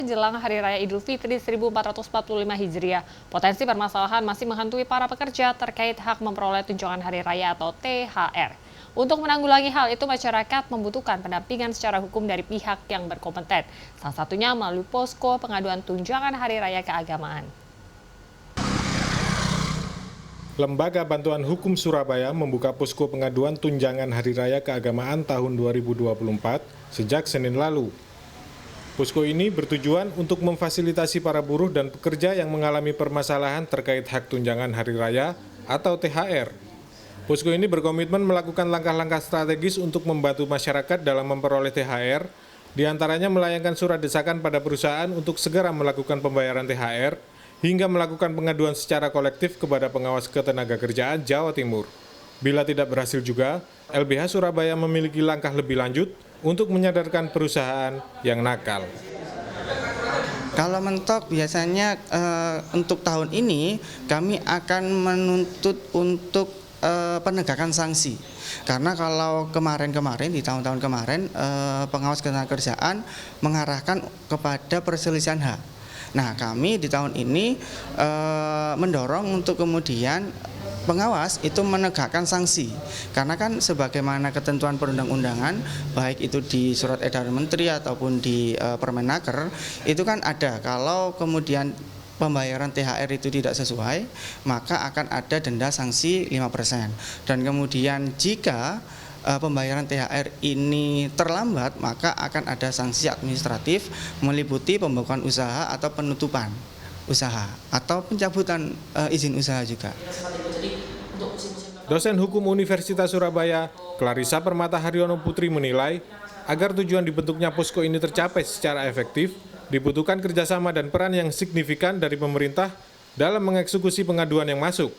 Jelang Hari Raya Idul Fitri 1445 Hijriah, potensi permasalahan masih menghantui para pekerja terkait hak memperoleh tunjangan hari raya atau THR. Untuk menanggulangi hal itu, masyarakat membutuhkan pendampingan secara hukum dari pihak yang berkompeten. Salah satunya melalui posko pengaduan tunjangan hari raya keagamaan. Lembaga Bantuan Hukum Surabaya membuka posko pengaduan tunjangan hari raya keagamaan tahun 2024 sejak Senin lalu. Posko ini bertujuan untuk memfasilitasi para buruh dan pekerja yang mengalami permasalahan terkait hak tunjangan hari raya atau THR. Posko ini berkomitmen melakukan langkah-langkah strategis untuk membantu masyarakat dalam memperoleh THR, diantaranya melayangkan surat desakan pada perusahaan untuk segera melakukan pembayaran THR, hingga melakukan pengaduan secara kolektif kepada pengawas ketenagakerjaan Jawa Timur. Bila tidak berhasil juga, LBH Surabaya memiliki langkah lebih lanjut untuk menyadarkan perusahaan yang nakal. Kalau mentok biasanya untuk tahun ini kami akan menuntut untuk penegakan sanksi. Karena kalau kemarin di tahun-tahun kemarin pengawas ketenagakerjaan mengarahkan kepada perselisihan hak. Nah, kami di tahun ini mendorong untuk kemudian pengawas itu menegakkan sanksi. Karena kan sebagaimana ketentuan perundang-undangan, baik itu di surat edaran menteri ataupun di Permenaker, itu kan ada kalau kemudian pembayaran THR itu tidak sesuai, maka akan ada denda sanksi 5%. Dan kemudian jika pembayaran THR ini terlambat, maka akan ada sanksi administratif meliputi pembukaan usaha atau penutupan usaha atau pencabutan izin usaha juga. Dosen Hukum Universitas Surabaya, Clarissa Permata Haryono Putri menilai, agar tujuan dibentuknya posko ini tercapai secara efektif, dibutuhkan kerjasama dan peran yang signifikan dari pemerintah dalam mengeksekusi pengaduan yang masuk.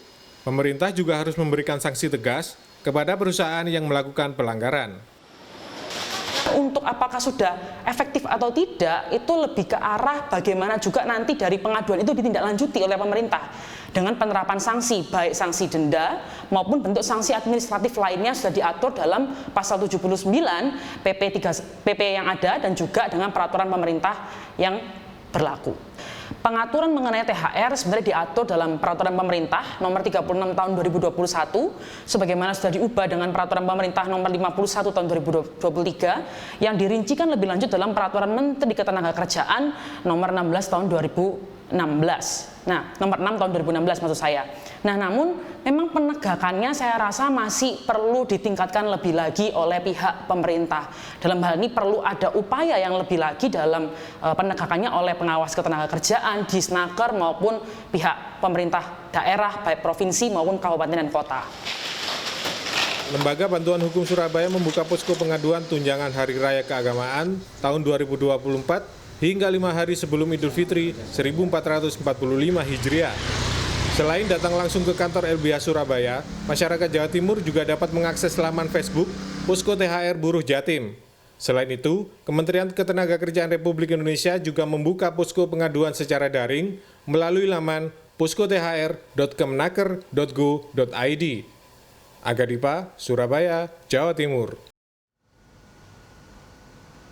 Pemerintah juga harus memberikan sanksi tegas kepada perusahaan yang melakukan pelanggaran. Untuk apakah sudah efektif atau tidak, itu lebih ke arah bagaimana juga nanti dari pengaduan itu ditindaklanjuti oleh pemerintah dengan penerapan sanksi, baik sanksi denda maupun bentuk sanksi administratif lainnya sudah diatur dalam pasal 79 PP yang ada dan juga dengan peraturan pemerintah yang berlaku. Pengaturan mengenai THR sebenarnya diatur dalam peraturan pemerintah nomor 36 tahun 2021 sebagaimana sudah diubah dengan peraturan pemerintah nomor 51 tahun 2023 yang dirincikan lebih lanjut dalam peraturan Menteri Ketenagakerjaan nomor 16 tahun 2016. Nah, nomor 6 tahun 2016 maksud saya. Nah, namun memang penegakannya saya rasa masih perlu ditingkatkan lebih lagi oleh pihak pemerintah. Dalam hal ini perlu ada upaya yang lebih lagi dalam penegakannya oleh pengawas ketenagakerjaan, Disnaker maupun pihak pemerintah daerah, baik provinsi maupun kabupaten dan kota. Lembaga Bantuan Hukum Surabaya membuka posko pengaduan tunjangan hari raya keagamaan tahun 2024 hingga 5 hari sebelum Idul Fitri 1445 Hijriah. Selain datang langsung ke kantor LBH Surabaya, masyarakat Jawa Timur juga dapat mengakses laman Facebook Posko THR Buruh Jatim. Selain itu, Kementerian Ketenagakerjaan Republik Indonesia juga membuka posko pengaduan secara daring melalui laman poskothr.kemenaker.go.id. Aga Dipa, Surabaya, Jawa Timur.